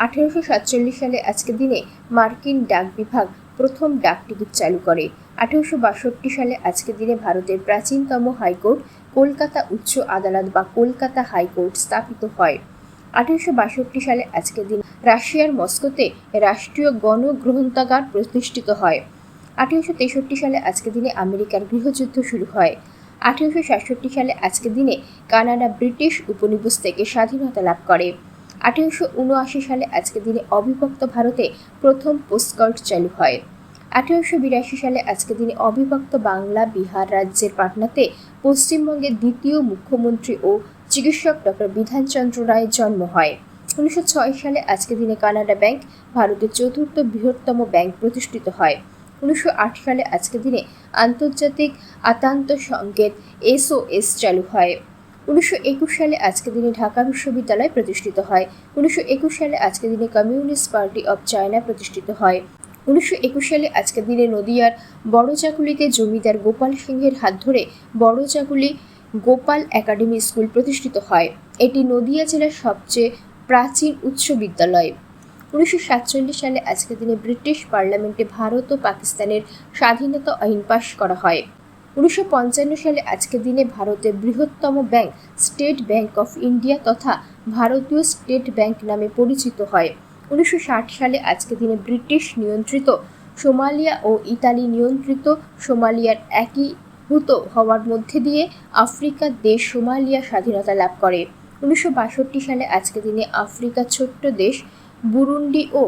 1847 সালে আজকের দিনে মার্কিন ডাক বিভাগ প্রথম ডাক টিকিট চালু করে। 1862 সালে আজকের দিনে ভারতের প্রাচীনতম হাইকোর্ট কলকাতা উচ্চ আদালত বা কলকাতা হাইকোর্ট স্থাপিত হয়। 1862 সালে আজকের দিন রাশিয়ার মস্কোতে রাষ্ট্রীয় গণগ্রন্থাগার প্রতিষ্ঠিত হয়। 1863 সালে আজকের দিনে আমেরিকার গৃহযুদ্ধ শুরু হয়। 1867 সালে আজকের দিনে কানাডা ব্রিটিশ উপনিবেশ থেকে স্বাধীনতা লাভ করে। 1879 সালে আজকের দিনে অবিভক্ত ভারতে প্রথম পোস্টকার্ড চালু হয়। 1882 সালে আজকের দিনে অবিভক্ত বাংলা বিহার রাজ্যের পাটনাতে পশ্চিমবঙ্গের দ্বিতীয় মুখ্যমন্ত্রী ও চিকিৎসক ডক্টর বিধানচন্দ্র রায়ের জন্ম হয়। 1906 সালে আজকের দিনে কানাডা ব্যাংক ভারতের চতুর্থ বৃহত্তম ব্যাংক প্রতিষ্ঠিত হয়। 1908 সালে আজকের দিনে আন্তর্জাতিক আতান্ত সংকেত SOS চালু হয়। 1921 সালে আজকের দিনে ঢাকা বিশ্ববিদ্যালয় প্রতিষ্ঠিত হয়। 1921 সালে আজকের দিনে কমিউনিস্ট পার্টি অব চায়না প্রতিষ্ঠিত হয়। 1921 সালে আজকের দিনে নদিয়ার বড়চাকুলিতে জমিদার গোপাল সিংহের হাত ধরে বড়চাকুলি গোপাল একাডেমি স্কুল প্রতিষ্ঠিত হয়। এটি নদিয়া জেলার সবচেয়ে প্রাচীন উচ্চ বিদ্যালয়। 1947 সালে আজকের দিনে ব্রিটিশ পার্লামেন্টে ভারত ও পাকিস্তানের স্বাধীনতা আইন পাশ করা হয়। 1955 সালে আজকের দিনে ভারতের বৃহত্তম bank state bank of India তথা ভারতীয় স্টেট ব্যাংক নামে পরিচিত হয়। 1960 সালে আজকের দিনে ব্রিটিশ নিয়ন্ত্রিত সোমালিয়া ও ইতালি নিয়ন্ত্রিত সোমালিয়ার একীভূত হওয়ার মধ্যে দিয়ে আফ্রিকার দেশ সোমালিয়া স্বাধীনতা লাভ করে। 1962 সালে আজকের দিনে আফ্রিকার ছোট্ট দেশ বুরুন্ডি ও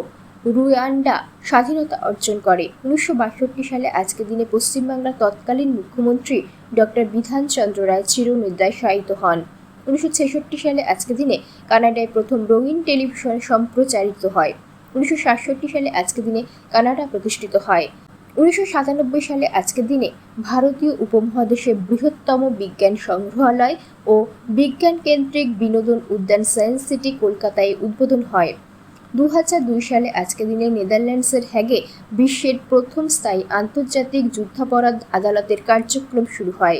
রুয়ান্ডা স্বাধীনতা অর্জন করে। 1962 সালে আজকের দিনে পশ্চিমবাংলার তৎকালীন মুখ্যমন্ত্রী ডক্টর বিধানচন্দ্র রায় চিরনিদ্রায় শায়িত হন। 1966 সালে আজকের দিনে কানাডায় প্রথম রঙিন টেলিভিশন সম্প্রচারিত হয়। 1967 সালে আজকের দিনে কানাডা প্রতিষ্ঠিত হয়। 1997 সালে আজকের দিনে ভারতীয় উপমহাদেশের বৃহত্তম বিজ্ঞান সংগ্রহালয় ও বিজ্ঞান কেন্দ্রিক বিনোদন উদ্যান সায়েন্স সিটি কলকাতায় উদ্বোধন হয়। 2002 সালে আজকের দিনে নেদারল্যান্ডসের হ্যাগে বিশ্বের প্রথম স্থায়ী আন্তর্জাতিক যুদ্ধাপরাধ আদালতের কার্যক্রম শুরু হয়।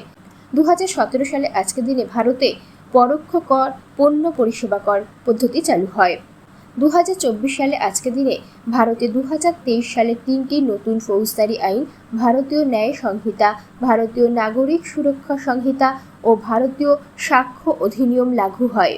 2017 সালে আজকের দিনে ভারতে পরোক্ষ কর পণ্য পরিষেবা কর পদ্ধতি চালু হয়। 2024 সালে আজকের দিনে ভারতে 2023 সালে 3টি নতুন ফৌজদারি আইন ভারতীয় ন্যায় সংহিতা, ভারতীয় নাগরিক সুরক্ষা সংহিতা ও ভারতীয় সাক্ষ্য অধিনিয়ম লাগু হয়।